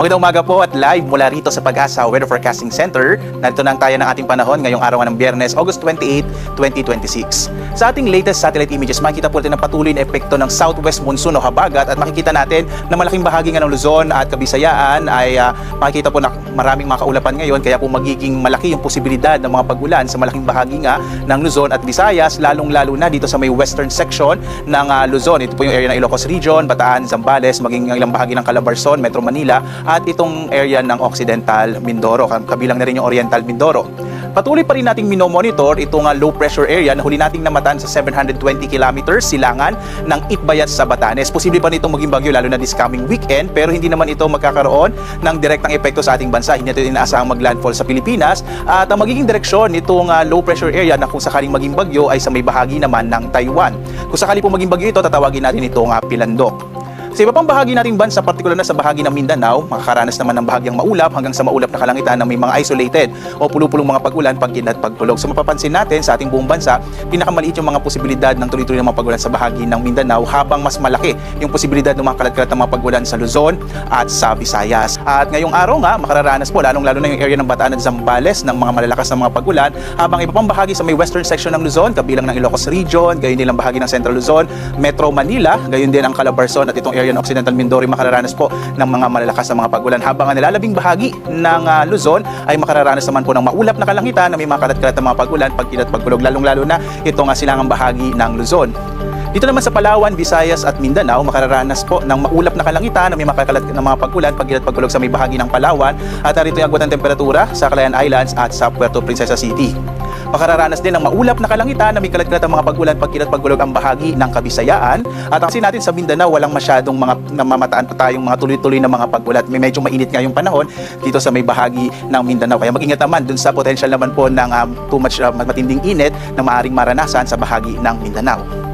Magandang umaga po at live mula rito sa Pag-asa Weather Forecasting Center. Narito na ang tayo ng ating panahon ngayong araw ng Biyernes, August 28, 2026. Sa ating latest satellite images, makikita po natin ang patuloy na epekto ng southwest monsoon o habagat at makikita natin na malaking bahagi nga ng Luzon at Kabisayaan ay makikita po na maraming mga kaulapan ngayon, kaya po magiging malaki yung posibilidad ng mga pag-ulan sa malaking bahagi nga ng Luzon at Visayas, lalong-lalo na dito sa may western section ng Luzon. Ito po yung area ng Ilocos Region, Bataan, Zambales, maging ilang bahagi ng Calabarzon, Metro Manila at itong area ng Occidental Mindoro, kabilang na rin yung Oriental Mindoro. Patuloy pa rin nating minomonitor itong low pressure area na huli nating namatan sa 720 kilometers silangan ng Itbayat sa Batanes. Posible pa nitong maging bagyo lalo na this coming weekend, pero hindi naman ito magkakaroon ng direktang epekto sa ating bansa. Hindi natin inaasahang maglandfall sa Pilipinas at ang magiging direksyon nitong low pressure area na kung sakaling maging bagyo ay sa may bahagi naman ng Taiwan. Kung sakali po maging bagyo ito, tatawagin natin itong Pilandok. Sa iba pang bahagi nating bansa, partikular na sa bahagi ng Mindanao, makakaranas naman ng bahagyang maulap hanggang sa maulap na kalangitan na may mga isolated o pulo-pulong mga pag-ulan, pag-inat, pagtulog. So mapapansin natin sa ating buong bansa, pinakamaliit yung mga posibilidad ng tuloy-tuloy ng mga pag-ulan sa bahagi ng Mindanao, habang mas malaki yung posibilidad ng mga kalat-kalat ng mga pag-ulan sa Luzon at sa Visayas. At ngayong araw nga, makararanas po lalong-lalo na yung area ng Bataan at Zambales ng mga malalakas na mga pag-ulan, habang iba pang bahagi sa may western section ng Luzon, kabilang ng Ilocos Region, gayon din ang bahagi ng Central Luzon, Metro Manila, gayon din ang Calabarzon at itong area ng Occidental Mindoro makararanas po ng mga malalakas na mga pag-ulan, habang ang nilalabing bahagi ng Luzon ay makararanas naman po ng maulap na kalangitan na may mga kalat-kalat na mga pag-ulan, pag-inat, pagkulog, lalong-lalo na itong silangang bahagi ng Luzon. Dito naman sa Palawan, Visayas at Mindanao, makararanas po ng maulap na kalangitan na may makakalat na mga pag-ulan, pag-inat, pagkulog sa may bahagi ng Palawan, at narito yung agwat ng temperatura sa Calayan Islands at sa Puerto Princesa City. Makararanas din ng maulap na kalangitan na may kalat-kalat ng mga pag-ulan, pag-inat, pagkulog ang bahagi ng Kabisayaan. At kasi natin sa Mindanao, walang masyadong mga namamataan pa tayong mga tuloy-tuloy na mga pag-ulan. May medyo mainit nga yung panahon dito sa may bahagi ng Mindanao. Kaya mag-ingat naman dun sa potential naman po ng too much matinding init na maaaring maranasan sa bahagi ng Mindanao.